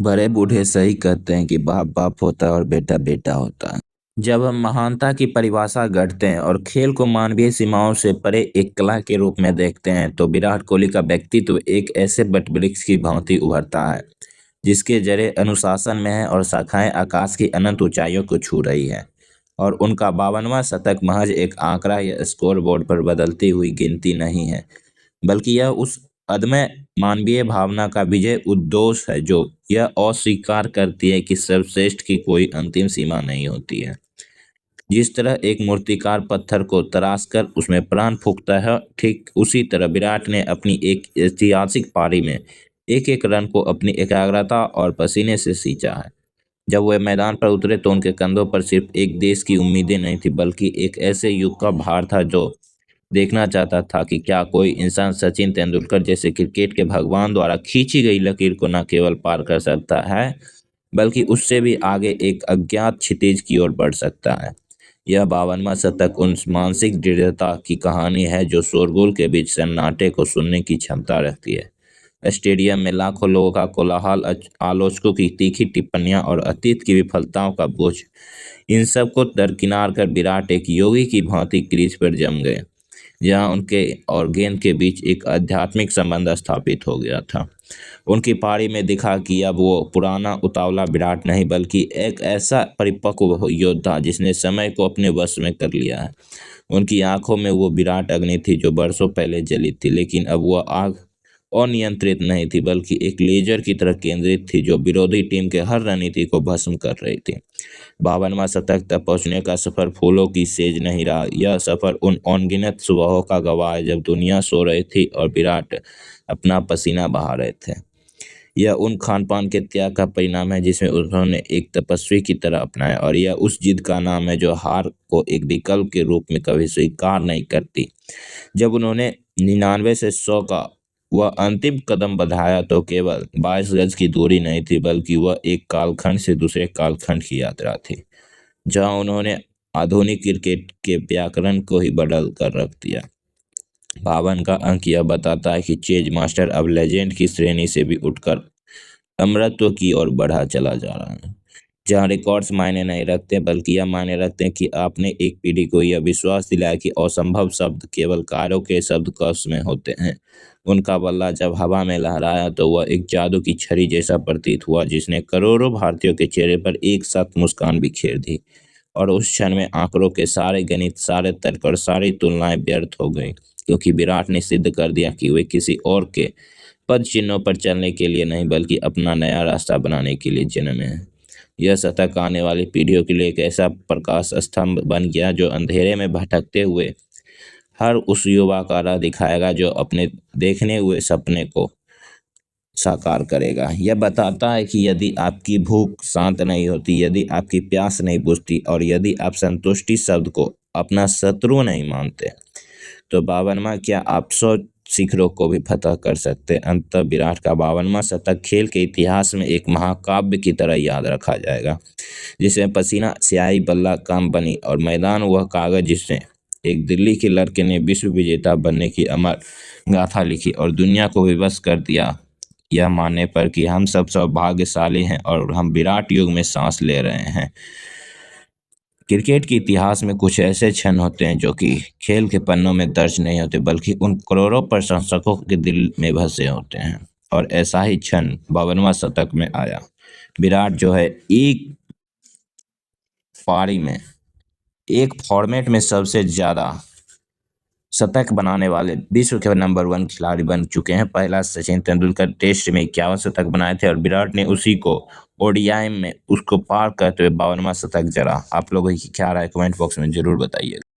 बड़े बूढ़े सही कहते हैं कि बाप बाप होता है और बेटा बेटा होता है। जब हम महानता की परिभाषा गढ़ते हैं और खेल को मानवीय सीमाओं से परे एक कला के रूप में देखते हैं तो विराट कोहली का व्यक्तित्व एक ऐसे वटवृक्ष की भांति उभरता है जिसके जड़ें अनुशासन में है और शाखाएं आकाश की अनंत ऊंचाइयों को छू रही है। और उनका 52वां शतक महज एक आंकड़ा या स्कोर बोर्ड पर बदलती हुई गिनती नहीं है, बल्कि यह उस अदम्य मानवीय भावना का विजय उद्घोष है जो यह अस्वीकार करती है कि सर्वश्रेष्ठ की कोई अंतिम सीमा नहीं होती है। जिस तरह एक मूर्तिकार पत्थर को तराश कर उसमें प्राण फूंकता है, ठीक उसी तरह विराट ने अपनी एक ऐतिहासिक पारी में एक एक रन को अपनी एकाग्रता और पसीने से सींचा है। जब वे मैदान पर उतरे तो उनके कंधों पर सिर्फ एक देश की उम्मीदें नहीं थी, बल्कि एक ऐसे युग का भार था जो देखना चाहता था कि क्या कोई इंसान सचिन तेंदुलकर जैसे क्रिकेट के भगवान द्वारा खींची गई लकीर को न केवल पार कर सकता है, बल्कि उससे भी आगे एक अज्ञात क्षितिज की ओर बढ़ सकता है। यह 52वां शतक उन मानसिक दृढ़ता की कहानी है जो शोरगुल के बीच सन्नाटे को सुनने की क्षमता रखती है। स्टेडियम में लाखों लोगों का कोलाहल, आलोचकों की तीखी टिप्पणियां और अतीत की विफलताओं का बोझ, इन सब को दरकिनार कर विराट एक योगी की भांति क्रीज पर जम गए, जहां उनके और गेंद के बीच एक आध्यात्मिक संबंध स्थापित हो गया था। उनकी पारी में दिखा कि अब वो पुराना उतावला विराट नहीं, बल्कि एक ऐसा परिपक्व योद्धा जिसने समय को अपने वश में कर लिया है। उनकी आंखों में वो विराट अग्नि थी जो बरसों पहले जली थी, लेकिन अब वह आग अनियंत्रित नहीं थी, बल्कि एक लेजर की तरह केंद्रित थी जो विरोधी टीम के हर रणनीति को भस्म कर रही थी। 52वां शतक तक पहुंचने का सफर फूलों की सेज नहीं रहा। यह सफर उन अनगिनत सुबहों का गवाह है जब दुनिया सो रही थी और विराट अपना पसीना बहा रहे थे। यह उन खान पान के त्याग का परिणाम है जिसमें उन्होंने एक तपस्वी की तरह अपनाया, और यह उस जिद का नाम है जो हार को एक विकल्प के रूप में कभी स्वीकार नहीं करती। जब उन्होंने 99 से 100 का वह अंतिम कदम बढ़ाया तो केवल 22 गज की दूरी नहीं थी, बल्कि वह एक कालखंड से दूसरे कालखंड की यात्रा थी, जहां उन्होंने आधुनिक क्रिकेट के व्याकरण को ही बदल कर रख दिया। 52 का अंक यह बताता है कि चेज मास्टर अब लेजेंड की श्रेणी से भी उठकर अमरत्व की ओर बढ़ा चला जा रहा है, जहां रिकॉर्ड्स मायने नहीं रखते, बल्कि यह मायने रखते हैं कि आपने एक पीढ़ी को यह विश्वास दिलाया कि असंभव शब्द केवल कार्यों के शब्दकोश में होते हैं। उनका बल्ला जब हवा में लहराया तो वह एक जादू की छड़ी जैसा प्रतीत हुआ जिसने करोड़ों भारतीयों के चेहरे पर एक साथ मुस्कान बिखेर दी, और उस क्षण में आंकड़ों के सारे गणित, सारे तर्क और सारी तुलनाएं व्यर्थ हो गई, क्योंकि विराट ने सिद्ध कर दिया कि वे किसी और के पद चिन्हों पर चलने के लिए नहीं, बल्कि अपना नया रास्ता बनाने के लिए जन्मे हैं। यह शतक आने वाली पीढ़ियों के लिए एक ऐसा प्रकाश स्तंभ बन गया जो अंधेरे में भटकते हुए हर उस युवा का राह दिखाएगा जो अपने देखने हुए सपने को साकार करेगा। यह बताता है कि यदि आपकी भूख शांत नहीं होती, यदि आपकी प्यास नहीं बुझती, और यदि आप संतुष्टि शब्द को अपना शत्रु नहीं मानते, तो 52वां क्या आप 100 शिखरों को भी फतह कर सकते। अंततः विराट का 52वां शतक खेल के इतिहास में एक महाकाव्य की तरह याद रखा जाएगा, जिसमें पसीना स्याही बल्ला काम बनी और मैदान वह कागज जिसने एक दिल्ली के लड़के ने विश्व विजेता बनने की अमर गाथा लिखी और दुनिया को विवश कर दिया, यह मानने पर कि हम सब सौभाग्यशाली हैं और हम विराट युग में सांस ले रहे हैं। क्रिकेट के इतिहास में कुछ ऐसे क्षण होते हैं जो कि खेल के पन्नों में दर्ज नहीं होते, बल्कि उन करोड़ों प्रशंसकों के दिल में बसे होते हैं, और ऐसा ही क्षण 52वां शतक में आया। विराट जो है एक पारी में, एक फॉर्मेट में सबसे ज्यादा शतक बनाने वाले विश्व के नंबर 1 खिलाड़ी बन चुके हैं। पहला सचिन तेंदुलकर टेस्ट में 51 शतक बनाए थे और विराट ने उसी को ओडीआई में उसको पार करते हुए 52वां शतक जड़ा। आप लोगों की क्या राय कमेंट बॉक्स में जरूर बताइए।